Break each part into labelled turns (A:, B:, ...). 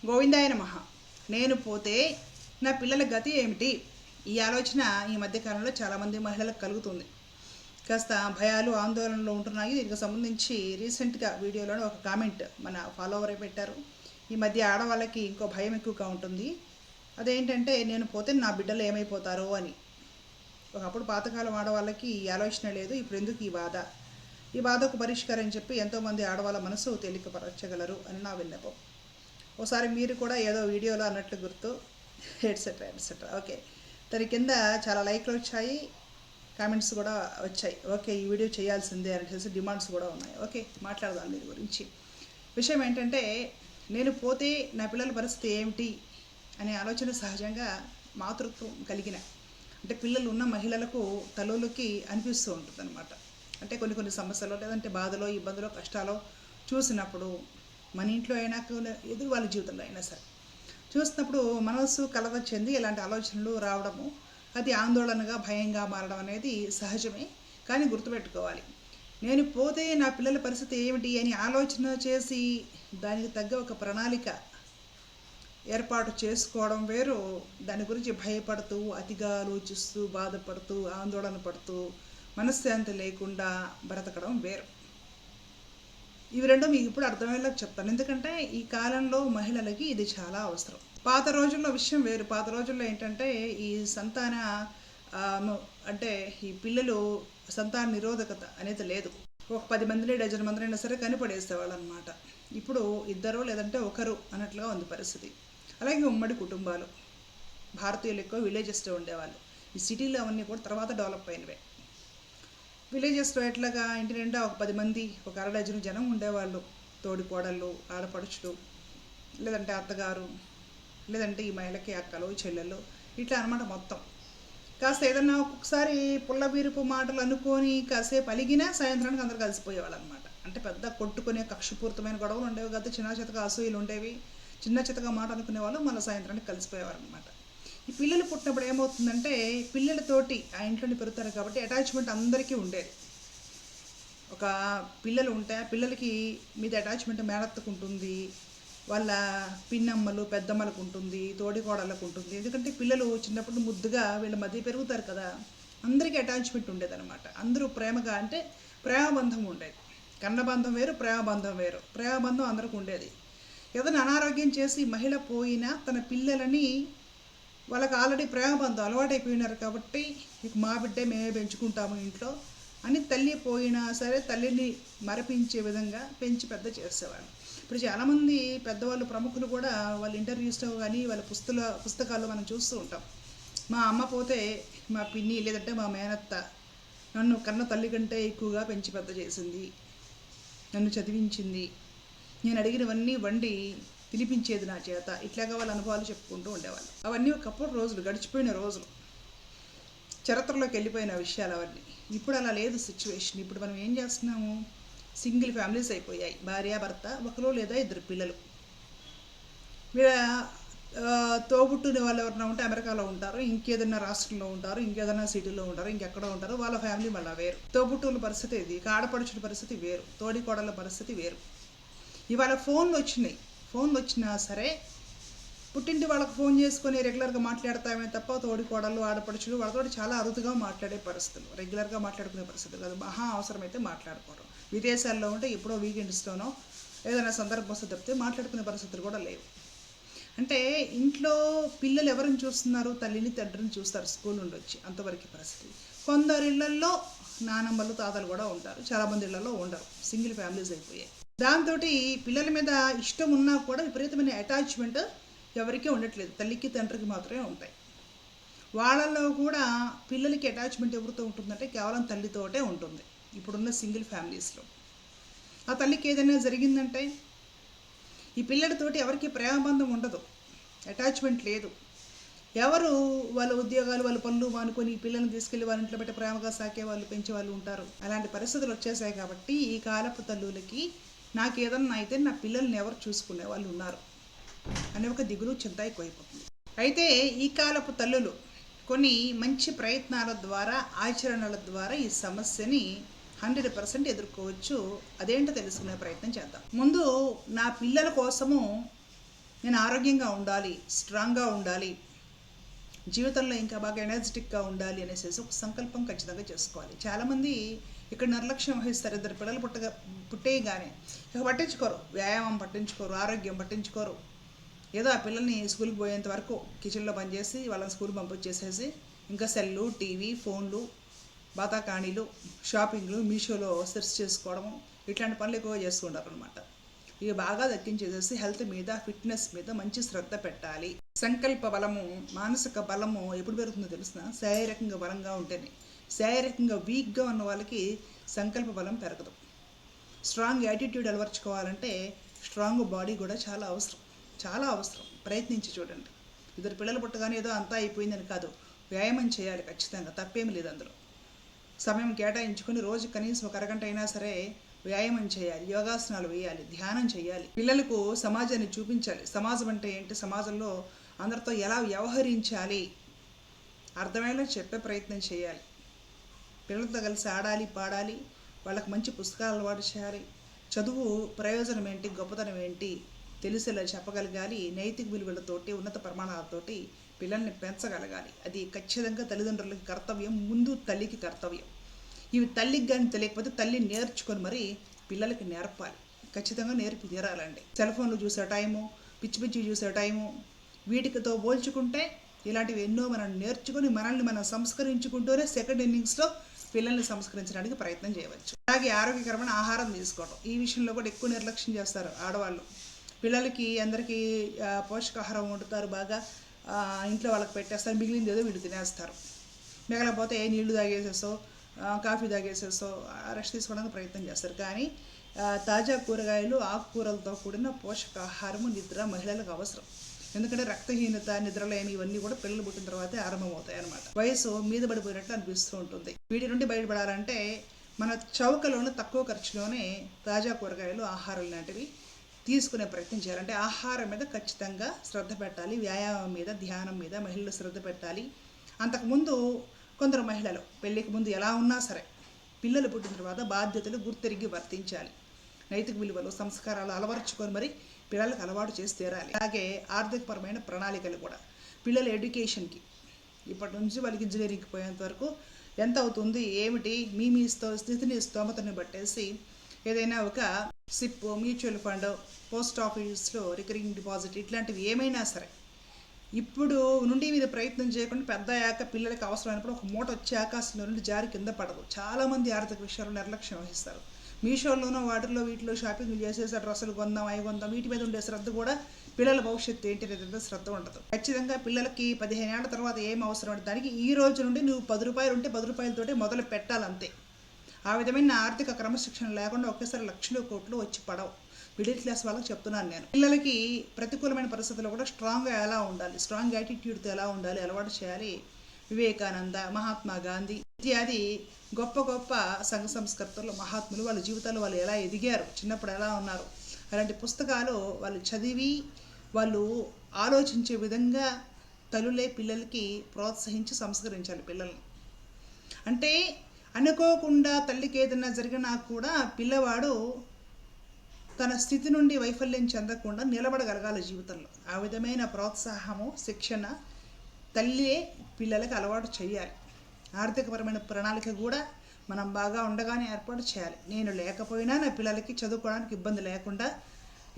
A: గోవిందాయ నమః. నేను పోతే నా పిల్లల గతి ఏమిటి? ఈ ఆలోచన ఈ మధ్యకాలంలో చాలామంది మహిళలకు కలుగుతుంది. కాస్త భయాలు ఆందోళనలో ఉంటున్నాయి. దీనికి సంబంధించి రీసెంట్గా వీడియోలో ఒక కామెంట్ మన ఫాలోవరే పెట్టారు. ఈ మధ్య ఆడవాళ్ళకి ఇంకో భయం ఎక్కువగా ఉంటుంది. అదేంటంటే నేను పోతే నా బిడ్డలు ఏమైపోతారో అని. ఒకప్పుడు పాతకాలం ఆడవాళ్ళకి ఈ ఆలోచన లేదు. ఇప్పుడు ఎందుకు ఈ బాధకు పరిష్కారం చెప్పి ఎంతోమంది ఆడవాళ్ళ మనసు తేలికపరచగలరు అని నా విన్నపం. ఒకసారి మీరు కూడా ఏదో వీడియోలో అన్నట్లు గుర్తు ఎట్సెట్రా. ఓకే, దాని కింద చాలా లైక్లు వచ్చాయి, కామెంట్స్ కూడా వచ్చాయి. ఓకే, ఈ వీడియో చేయాల్సిందే అనేసి డిమాండ్స్ కూడా ఉన్నాయి. ఓకే, మాట్లాడదాం దీని గురించి. విషయం ఏంటంటే నేను పోతే నా పిల్లల పరిస్థితి ఏమిటి అనే ఆలోచన సహజంగా మాతృత్వం కలిగిన అంటే పిల్లలు ఉన్న మహిళలకు తల్లులకి అనిపిస్తూ ఉంటుంది అనమాట. అంటే కొన్ని సమస్యలు లేదంటే బాధలో ఇబ్బందులో కష్టాలు చూసినప్పుడు మన ఇంట్లో అయినా ఎదురు వాళ్ళ జీవితంలో అయినా సరే చూసినప్పుడు మనస్సు కలత చెంది ఇలాంటి ఆలోచనలు రావడము, అది ఆందోళనగా భయంగా మారడం అనేది సహజమే. కానీ గుర్తుపెట్టుకోవాలి, నేను పోతే నా పిల్లల పరిస్థితి ఏమిటి అని ఆలోచన చేసి దానికి తగ్గ ఒక ప్రణాళిక ఏర్పాటు చేసుకోవడం వేరు, దాని గురించి భయపడుతూ అతిగా ఆలోచిస్తూ బాధపడుతూ ఆందోళన పడుతూ మనశ్శాంతి లేకుండా బ్రతకడం వేరు. ఇవి రెండు మీకు ఇప్పుడు అర్థమయ్యేలా చెప్తాను. ఎందుకంటే ఈ కాలంలో మహిళలకి ఇది చాలా అవసరం. పాత రోజుల్లో విషయం వేరు. పాత రోజుల్లో ఏంటంటే ఈ సంతాన అంటే ఈ పిల్లలు సంతాన నిరోధకత అనేది లేదు. ఒక 10 మందిని డజన్ మందినైనా సరే కనిపడేసేవాళ్ళు అనమాట. ఇప్పుడు ఇద్దరు లేదంటే ఒకరు అన్నట్లుగా ఉంది పరిస్థితి. అలాగే ఉమ్మడి కుటుంబాలు, భారతీయులు ఎక్కువ విలేజెస్లో ఉండేవాళ్ళు. ఈ సిటీలో అవన్నీ కూడా తర్వాత డెవలప్ అయినవే. విలేజెస్లో ఎట్లాగా ఇంటి నిండా ఒక 10 మంది, ఒక అర డజను జనం ఉండేవాళ్ళు. తోడి కోడళ్ళు, ఆడపడుచులు, లేదంటే అత్తగారు, లేదంటే ఈ మహిళకి అక్కలు చెల్లెళ్ళు, ఇట్లా అనమాట మొత్తం. కాస్త ఏదన్నా ఒక్కొక్కసారి పుల్లబీరుపు మాటలు అనుకొని కాసేపు అలిగినా సాయంత్రానికి అందరూ కలిసిపోయేవాళ్ళు అనమాట. అంటే పెద్ద కొట్టుకునే కక్షపూరితమైన గొడవలు ఉండేవి కాదు, చిన్న చితక అసూయలు ఉండేవి. చిన్న చితక మాట అనుకునే వాళ్ళు మళ్ళీ సాయంత్రానికి కలిసిపోయేవారు అనమాట. ఈ పిల్లలు పుట్టినప్పుడు ఏమవుతుందంటే పిల్లలతోటి ఆ ఇంట్లోని పెరుగుతారు కాబట్టి అటాచ్మెంట్ అందరికీ ఉండేది. ఒక పిల్లలు ఉంటే పిల్లలకి మీద అటాచ్మెంట్ మేనత్తకు ఉంటుంది, వాళ్ళ పిన్నమ్మలు పెద్దమ్మలకు ఉంటుంది, తోడికోడళ్ళకు ఉంటుంది. ఎందుకంటే పిల్లలు చిన్నప్పుడు ముద్దుగా వీళ్ళ మధ్య పెరుగుతారు కదా, అందరికీ అటాచ్మెంట్ ఉండేదన్నమాట. అందరూ ప్రేమగా అంటే ప్రేమబంధం ఉండేది. కన్నబంధం వేరు, ప్రేమబంధం వేరు. ప్రేమబంధం అందరికీ ఉండేది. ఏదైనా అనారోగ్యం చేసి మహిళ పోయినా తన పిల్లలని వాళ్ళకి ఆల్రెడీ ప్రేమబంధం అలవాటైపోయినారు కాబట్టి ఇక మా బిడ్డే మేమే పెంచుకుంటాము ఇంట్లో అని తల్లి పోయినా సరే తల్లిని మరపించే విధంగా పెంచి పెద్ద చేసేవాళ్ళు. ఇప్పుడు చాలామంది పెద్దవాళ్ళు ప్రముఖులు కూడా వాళ్ళ ఇంటర్వ్యూస్లో కానీ వాళ్ళ పుస్తకాల్లో మనం చూస్తూ ఉంటాం. మా అమ్మ పోతే మా పిన్ని లేదంటే మా మేనత్త నన్ను కన్న తల్లి కంటే ఎక్కువగా పెంచి పెద్ద చేసింది, నన్ను చదివించింది, నేను అడిగినవన్నీ వండి తినిపించేది నా చేత, ఇట్లాగా వాళ్ళ అనుభవాలు చెప్పుకుంటూ ఉండేవాళ్ళు. అవన్నీ ఒకప్పుడు రోజులు, గడిచిపోయిన రోజులు, చరిత్రలోకి వెళ్ళిపోయిన విషయాలు అవన్నీ. ఇప్పుడు అలా లేదు సిచ్యువేషన్. ఇప్పుడు మనం ఏం చేస్తున్నాము, సింగిల్ ఫ్యామిలీస్ అయిపోయాయి. భార్య భర్త, ఒకరు లేదా ఇద్దరు పిల్లలు. వీళ్ళ తోబుట్టుని వాళ్ళు ఎవరైనా ఉంటే అమెరికాలో ఉంటారు, ఇంకేదైనా రాష్ట్రంలో ఉంటారు, ఇంకేదైనా సిటీలో ఉంటారు, ఇంకెక్కడో ఉంటారు. వాళ్ళ ఫ్యామిలీ మళ్ళీ వేరు. తోబుట్టుల పరిస్థితి ఇది, ఆడపడుచుల పరిస్థితి వేరు, తోడి కోడళ్ళ పరిస్థితి వేరు. ఇవాళ ఫోన్లు వచ్చినా సరే పుట్టింటి వాళ్ళకి ఫోన్ చేసుకొని రెగ్యులర్గా మాట్లాడతామే తప్ప తోడి కోడళ్ళు ఆడపడుచులు వాళ్ళతో చాలా అరుదుగా మాట్లాడే పరిస్థితులు, రెగ్యులర్గా మాట్లాడుకునే పరిస్థితులు కాదు. మహా అవసరమైతే మాట్లాడుకోవడం. విదేశాల్లో ఉంటే ఎప్పుడో వీకెండ్స్లోనో ఏదైనా సందర్భం వస్తే తప్పితే మాట్లాడుకునే పరిస్థితులు కూడా లేవు. అంటే ఇంట్లో పిల్లలు ఎవరిని చూస్తున్నారు, తల్లిని తండ్రిని చూస్తారు స్కూల్ నుండి వచ్చి, అంతవరకు పరిస్థితి. కొందరు ఇళ్లల్లో నానమ్మలు తాతలు కూడా ఉంటారు, చాలామంది ఇళ్లలో ఉండరు, సింగిల్ ఫ్యామిలీస్ అయిపోయాయి. దాంతో పిల్లల మీద ఇష్టం ఉన్నా కూడా విపరీతమైన అటాచ్మెంట్ ఎవరికీ ఉండట్లేదు, తల్లికి తండ్రికి మాత్రమే ఉంటాయి. వాళ్ళల్లో కూడా పిల్లలకి అటాచ్మెంట్ ఎవరితో ఉంటుందంటే కేవలం తల్లితోటే ఉంటుంది ఇప్పుడున్న సింగిల్ ఫ్యామిలీస్లో. ఆ తల్లికి ఏదైనా జరిగిందంటే ఈ పిల్లలతోటి ఎవరికి ప్రేమబంధం ఉండదు, అటాచ్మెంట్ లేదు. ఎవరు వాళ్ళ ఉద్యోగాలు వాళ్ళ పనులు మానుకొని పిల్లల్ని తీసుకెళ్లి వాళ్ళ ఇంట్లో పెట్టి ప్రేమగా సాకే వాళ్ళు, పెంచే వాళ్ళు ఉంటారు. అలాంటి పరిస్థితులు వచ్చేసాయి కాబట్టి ఈ కాలపు తల్లులకి నాకు ఏదన్నా అయితే నా పిల్లల్ని ఎవరు చూసుకునే వాళ్ళు ఉన్నారు అనే ఒక దిగులు చింత ఎక్కువైపోతుంది. అయితే ఈ కాలపు తల్లులు కొన్ని మంచి ప్రయత్నాల ద్వారా, ఆచరణల ద్వారా ఈ సమస్యని 100% ఎదుర్కోవచ్చు. అదేంటో తెలుసుకునే ప్రయత్నం చేద్దాం. ముందు నా పిల్లల కోసము నేను ఆరోగ్యంగా ఉండాలి, స్ట్రాంగ్గా ఉండాలి, జీవితంలో ఇంకా బాగా ఎనర్జెటిక్గా ఉండాలి అనేసి ఒక సంకల్పం ఖచ్చితంగా చేసుకోవాలి. చాలామంది ఇక్కడ నిర్లక్ష్యం వహిస్తారు. ఇద్దరు పిల్లలు పుట్టేయగానే ఇక పట్టించుకోరు, వ్యాయామం పట్టించుకోరు, ఆరోగ్యం పట్టించుకోరు. ఏదో ఆ పిల్లల్ని స్కూల్కి పోయేంత వరకు కిచెన్లో పనిచేసి వాళ్ళని స్కూల్కి పంపించేసేసి ఇంకా సెల్లు, టీవీ, ఫోన్లు, బాతాకాణీలు, షాపింగ్లు, మీషోలో సెర్చ్ చేసుకోవడము, ఇట్లాంటి పనులు ఎక్కువ చేసుకుంటారు అనమాట. ఇవి బాగా దక్కించేసేసి హెల్త్ మీద, ఫిట్నెస్ మీద మంచి శ్రద్ధ పెట్టాలి. సంకల్ప బలము, మానసిక బలము ఎప్పుడు పెరుగుతుందో తెలిసిన శారీరకంగా బలంగా ఉంటేనే. శారీరకంగా వీక్గా ఉన్న వాళ్ళకి సంకల్ప బలం పెరగదు. స్ట్రాంగ్ యాటిట్యూడ్ అలవర్చుకోవాలంటే స్ట్రాంగ్ బాడీ కూడా చాలా అవసరం, చాలా అవసరం. ప్రయత్నించి చూడండి. ఇద్దరు పిల్లలు పుట్టగానే ఏదో అంతా అయిపోయిందని కాదు, వ్యాయామం చేయాలి ఖచ్చితంగా, తప్పేమి లేదు అందులో. సమయం కేటాయించుకొని రోజు కనీసం ఒక అరగంట అయినా సరే వ్యాయామం చేయాలి, యోగాసనాలు వేయాలి, ధ్యానం చేయాలి. పిల్లలకు సమాజాన్ని చూపించాలి. సమాజం అంటే ఏంటి, సమాజంలో అందరితో ఎలా వ్యవహరించాలి అర్థమయ్యేలా చెప్పే ప్రయత్నం చేయాలి. పిల్లలతో కలిసి ఆడాలి, పాడాలి, వాళ్ళకి మంచి పుస్తకాలు అలవాటు చేయాలి. చదువు ప్రయోజనం ఏంటి, గొప్పతనం ఏంటి తెలిసేలా చెప్పగలగాలి. నైతిక విలువలతోటి, ఉన్నత ప్రమాణాలతోటి పిల్లల్ని పెంచగలగాలి. అది ఖచ్చితంగా తల్లిదండ్రులకి కర్తవ్యం, ముందు తల్లికి కర్తవ్యం. ఇవి తల్లికి కానీ తెలియకపోతే తల్లి నేర్చుకొని మరి పిల్లలకి నేర్పాలి. ఖచ్చితంగా నేర్పి తీరాలండి. సెల్ ఫోన్లు చూసే టైము, పిచ్చి పిచ్చి చూసే టైము, వీటితో పోల్చుకుంటే ఇలాంటివి ఎన్నో మనం నేర్చుకొని మనల్ని మనం సంస్కరించుకుంటూనే సెకండ్ ఇన్నింగ్స్లో పిల్లల్ని సంస్కరించడానికి ప్రయత్నం చేయవచ్చు. అలాగే ఆరోగ్యకరమైన ఆహారం తీసుకోవడం, ఈ విషయంలో కూడా ఎక్కువ నిర్లక్ష్యం చేస్తారు ఆడవాళ్ళు. పిల్లలకి అందరికీ పోషకాహారం వండుతారు బాగా, ఇంట్లో వాళ్ళకి పెట్టేస్తారు, మిగిలింది ఏదో వీళ్ళు తినేస్తారు. మిగలకపోతే నీళ్లు తాగేసేసో, కాఫీ తాగేసేసో రెస్ట్ తీసుకోవడానికి ప్రయత్నం చేస్తారు. కానీ తాజా కూరగాయలు, ఆకుకూరలతో కూడిన పోషకాహారము, నిద్ర మహిళలకు అవసరం. ఎందుకంటే రక్తహీనత, నిద్రలేమి ఇవన్నీ కూడా పిల్లలు పుట్టిన తర్వాతే ఆరంభమవుతాయి అన్నమాట. వయసు మీద పడిపోయినట్లు అనిపిస్తూ ఉంటుంది. వీటి నుండి బయటపడాలంటే మన చౌకలోనే, తక్కువ ఖర్చులోనే తాజా కూరగాయలు, ఆహారం లాంటివి తీసుకునే ప్రయత్నం చేయాలంటే ఆహారం మీద ఖచ్చితంగా శ్రద్ధ పెట్టాలి. వ్యాయామం మీద, ధ్యానం మీద మహిళలు శ్రద్ధ పెట్టాలి. అంతకుముందు కొందరు మహిళలు పెళ్ళికి ముందు ఎలా ఉన్నా సరే పిల్లలు పుట్టిన తర్వాత బాధ్యతలు గుర్తెరిగి వర్తించాలి. నైతిక విలువలు, సంస్కారాలు అలవర్చుకొని మరి పిల్లలకు అలవాటు చేసి తీరాలి. అలాగే ఆర్థికపరమైన ప్రణాళికలు కూడా. పిల్లల ఎడ్యుకేషన్కి ఇప్పటి నుంచి వాళ్ళకి ఇంజనీరింగ్కి పోయేంత వరకు ఎంత అవుతుంది, ఏమిటి, మీ స్థితిని, స్తోమతని బట్టేసి ఏదైనా ఒక సిప్, మ్యూచువల్ ఫండ్, పోస్ట్ ఆఫీస్లో రికరింగ్ డిపాజిట్ ఇట్లాంటివి ఏమైనా సరే ఇప్పుడు నుండి మీరు ప్రయత్నం చేయకుండా పెద్ద అయ్యాక పిల్లలకి అవసరమైనప్పుడు ఒక మూట వచ్చే ఆకాశంలో నుండి జారి కింద పడదు. చాలామంది ఆర్థిక విషయాల్లో నిర్లక్ష్యం వహిస్తారు. మీషోలోనో వాటిల్లో వీటిలో షాపింగ్ చేసేసి డ్రెస్సులు కొందాం, అవి కొందాం, వీటి మీద ఉండే శ్రద్ధ కూడా పిల్లల భవిష్యత్తు ఏంటి అనేది శ్రద్ధ ఉండదు. ఖచ్చితంగా పిల్లలకి 15 ఏళ్ల తర్వాత ఏం అవసరం అంటే దానికి ఈ రోజు నుండి నువ్వు 10 రూపాయలు ఉంటే 10 రూపాయలతోటే మొదలు పెట్టాలంతే. ఆ విధమైన ఆర్థిక క్రమశిక్షణ లేకుండా ఒకేసారి లక్షలు, కోట్లు వచ్చి పడవు. మిడిల్ క్లాస్ వాళ్ళకి చెప్తున్నాను నేను. పిల్లలకి ప్రతికూలమైన పరిస్థితుల్లో కూడా స్ట్రాంగ్గా ఎలా ఉండాలి, స్ట్రాంగ్ యాటిట్యూడ్తో ఎలా ఉండాలి అలవాటు చేయాలి. వివేకానంద, మహాత్మా గాంధీ ఇత్యాది గొప్ప గొప్ప సంఘ సంస్కర్తలు, మహాత్ములు వాళ్ళ జీవితాలు వాళ్ళు ఎలా ఎదిగారు, చిన్నప్పుడు ఎలా ఉన్నారు, అలాంటి పుస్తకాలు వాళ్ళు చదివి వాళ్ళు ఆలోచించే విధంగా తల్లులే పిల్లలకి ప్రోత్సహించి సంస్కరించాలి పిల్లల్ని. అంటే అనుకోకుండా తల్లికి ఏదైనా జరిగినా కూడా పిల్లవాడు తన స్థితి నుండి వైఫల్యం చెందకుండా నిలబడగలగాలి జీవితంలో. ఆ విధమైన ప్రోత్సాహము, శిక్షణ తల్లియే పిల్లలకి అలవాటు చేయాలి. ఆర్థికపరమైన ప్రణాళిక కూడా మనం బాగా ఉండగానే ఏర్పాటు చేయాలి. నేను లేకపోయినా నా పిల్లలకి చదువుకోవడానికి ఇబ్బంది లేకుండా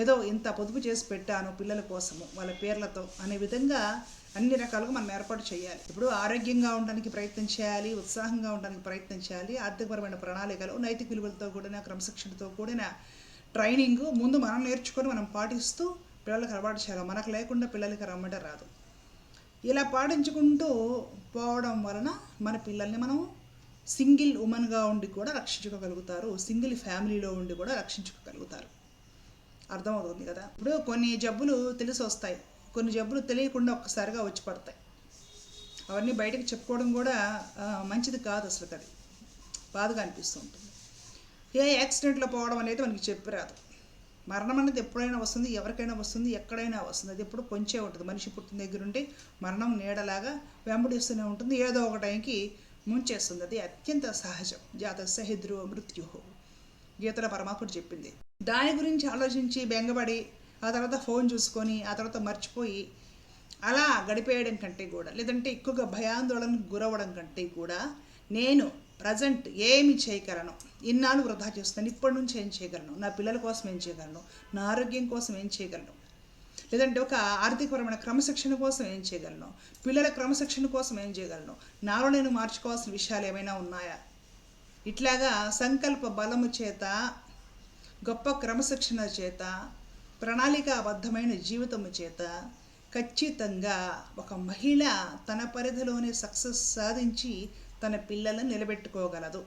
A: ఏదో ఇంత పొదుపు చేసి పెట్టాను పిల్లల కోసము వాళ్ళ పేర్లతో అనే విధంగా అన్ని రకాలుగా మనం ఏర్పాటు చేయాలి. ఇప్పుడు ఆరోగ్యంగా ఉండడానికి ప్రయత్నం చేయాలి, ఉత్సాహంగా ఉండడానికి ప్రయత్నం చేయాలి. ఆర్థికపరమైన ప్రణాళికలు, నైతిక విలువలతో కూడిన, క్రమశిక్షణతో కూడిన ట్రైనింగ్ ముందు మనం నేర్చుకొని మనం పాటిస్తూ పిల్లలకు అలవాటు చేయాలి. మనకు లేకుండా పిల్లలకి రమ్మంటే రాదు. ఇలా పాటించుకుంటూ పోవడం వలన మన పిల్లల్ని మనం సింగిల్ ఉమెన్గా ఉండి కూడా రక్షించుకోగలుగుతారు, సింగిల్ ఫ్యామిలీలో ఉండి కూడా రక్షించుకోగలుగుతారు. అర్థమవుతుంది కదా. ఇప్పుడు కొన్ని జబ్బులు తెలిసి వస్తాయి, కొన్ని జబ్బులు తెలియకుండా ఒక్కసారిగా వచ్చి పడతాయి. అవన్నీ బయటకు చెప్పుకోవడం కూడా మంచిది కాదు, అసలు అది బాధగా అనిపిస్తూ ఉంటుంది. ఏ యాక్సిడెంట్లో పోవడం అనేది మనకి చెప్పిరాదు. మరణం అనేది ఎప్పుడైనా వస్తుంది, ఎవరికైనా వస్తుంది, ఎక్కడైనా వస్తుంది. అది ఎప్పుడు కొంచెం ఉంటుంది. మనిషి పుట్టిన దగ్గర ఉంటే మరణం నీడలాగా వెంబడిస్తూనే ఉంటుంది, ఏదో ఒక టైంకి ముంచేస్తుంది. అది అత్యంత సహజం. జాతస్య హి మృత్యు, గీతల పరమాత్ముడు చెప్పింది. దాని గురించి ఆలోచించి బెంగపడి ఆ తర్వాత ఫోన్ చూసుకొని ఆ తర్వాత మర్చిపోయి అలా గడిపేయడం కంటే కూడా, లేదంటే ఎక్కువగా భయాందోళనకు గురవ్వడం కంటే కూడా నేను ప్రజెంట్ ఏమి చేయగలను, ఇన్నాళ్ళు వృధా చేస్తున్నాను, ఇప్పటి నుంచి ఏం చేయగలను, నా పిల్లల కోసం ఏం చేయగలను, నా ఆరోగ్యం కోసం ఏం చేయగలను, లేదంటే ఒక ఆర్థికపరమైన క్రమశిక్షణ కోసం ఏం చేయగలను, పిల్లల క్రమశిక్షణ కోసం ఏం చేయగలను, నాలో నేను మార్చుకోవాల్సిన విషయాలు ఏమైనా ఉన్నాయా, ఇట్లాగా సంకల్ప బలము చేత, గొప్ప క్రమశిక్షణ చేత, ప్రణాళికాబద్ధమైన జీవితము చేత ఖచ్చితంగా ఒక మహిళ తన పరిధిలోనే సక్సెస్ సాధించి తన పిల్లలను నిలబెట్టుకోగలదు.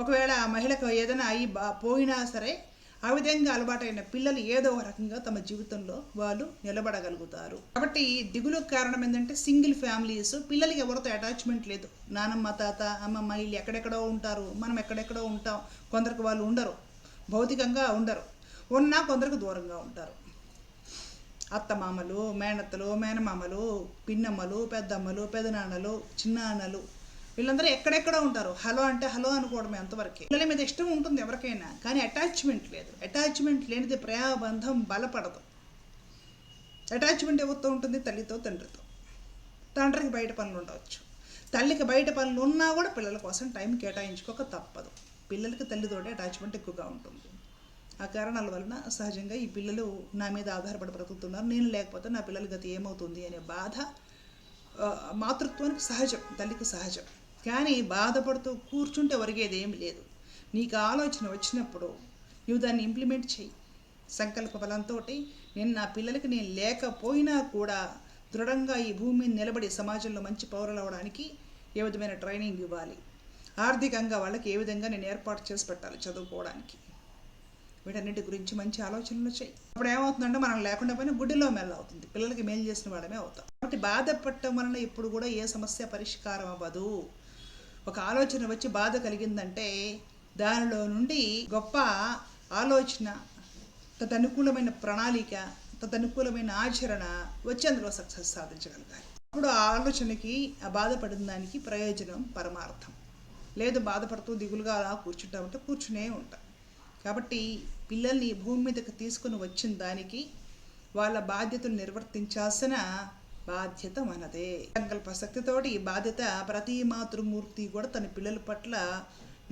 A: ఒకవేళ ఆ మహిళకు ఏదైనా పోయినా సరే ఆ విధంగా అలవాటైన పిల్లలు ఏదో ఒక రకంగా తమ జీవితంలో వాళ్ళు నిలబడగలుగుతారు. కాబట్టి దిగులుకు కారణం ఏంటంటే సింగిల్ ఫ్యామిలీస్, పిల్లలకి ఎవరితో అటాచ్మెంట్ లేదు. నానమ్మ తాత అమ్మమ్మ వీళ్ళు ఎక్కడెక్కడో ఉంటారు, మనం ఎక్కడెక్కడో ఉంటాం. కొందరికి వాళ్ళు ఉండరు, భౌతికంగా ఉండరు, ఉన్నా కొందరికి దూరంగా ఉంటారు. అత్తమామలు, మేనత్తలు, మేనమామలు, పిన్నమ్మలు, పెద్దమ్మలు, పెదనాన్నలు, చిన్నాన్నలు వీళ్ళందరూ ఎక్కడెక్కడో ఉంటారు. హలో అంటే హలో అనుకోవడమే అంతవరకే. పిల్లల మీద ఇష్టం ఉంటుంది ఎవరికైనా, కానీ అటాచ్మెంట్ లేదు. అటాచ్మెంట్ లేనిది ప్రేమబంధం బలపడదు. అటాచ్మెంట్ ఎవరితో ఉంటుంది? తల్లితో, తండ్రితో. తండ్రికి బయట పనులు ఉండవచ్చు, తల్లికి బయట పనులు ఉన్నా కూడా పిల్లల కోసం టైం కేటాయించుకోక తప్పదు. పిల్లలకి తల్లితోటే అటాచ్మెంట్ ఎక్కువగా ఉంటుంది. ఆ కారణాల వలన సహజంగా ఈ పిల్లలు నా మీద ఆధారపడి బ్రతుకుతున్నారు, నేను లేకపోతే నా పిల్లల గతి ఏమవుతుంది అనే బాధ మాతృత్వానికి సహజం, తల్లికి సహజం. కానీ బాధపడుతూ కూర్చుంటే ఒరిగేది ఏమి లేదు. నీకు ఆలోచన వచ్చినప్పుడు నువ్వు దాన్ని ఇంప్లిమెంట్ చేయి. సంకల్ప బలంతో నేను నా పిల్లలకి నేను లేకపోయినా కూడా దృఢంగా ఈ భూమి మీద నిలబడి సమాజంలో మంచి పౌరులు అవ్వడానికి ఏ విధమైన ట్రైనింగ్ ఇవ్వాలి, ఆర్థికంగా వాళ్ళకి ఏ విధంగా నేను ఏర్పాటు చేసి పెట్టాలి చదువుకోవడానికి, వీటన్నిటి గురించి మంచి ఆలోచనలు చేయి. అప్పుడు ఏమవుతుందంటే మనం లేకుండా పోయినా గుడ్డిలో మెల్ల అవుతుంది, పిల్లలకి మేలు చేసిన వాళ్ళమే అవుతాం. కాబట్టి బాధపడటం వలన ఎప్పుడు కూడా ఏ సమస్య పరిష్కారం అవ్వదు. ఒక ఆలోచన వచ్చి బాధ కలిగిందంటే దానిలో నుండి గొప్ప ఆలోచన, తదనుకూలమైన ప్రణాళిక, తదనుకూలమైన ఆచరణ వచ్చి అందులో సక్సెస్ సాధించగలగాలి. అప్పుడు ఆ ఆలోచనకి, ఆ బాధపడిన దానికి ప్రయోజనం, పరమార్థం. లేదు బాధపడుతూ దిగులుగా అలా కూర్చుంటామంటే కూర్చునే ఉంటాం. కాబట్టి పిల్లల్ని భూమి మీదకి తీసుకుని వచ్చిన దానికి వాళ్ళ బాధ్యతలు నిర్వర్తించాల్సిన బాధ్యత మనదే. సంకల్ప శక్తితోటి ఈ బాధ్యత ప్రతి మాతృమూర్తి కూడా తన పిల్లల పట్ల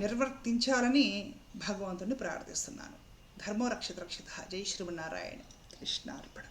A: నిర్వర్తించాలని భగవంతుని ప్రార్థిస్తున్నాను. ధర్మో రక్షిత రక్షిత. జై శ్రీమన్నారాయణ. కృష్ణార్పణ.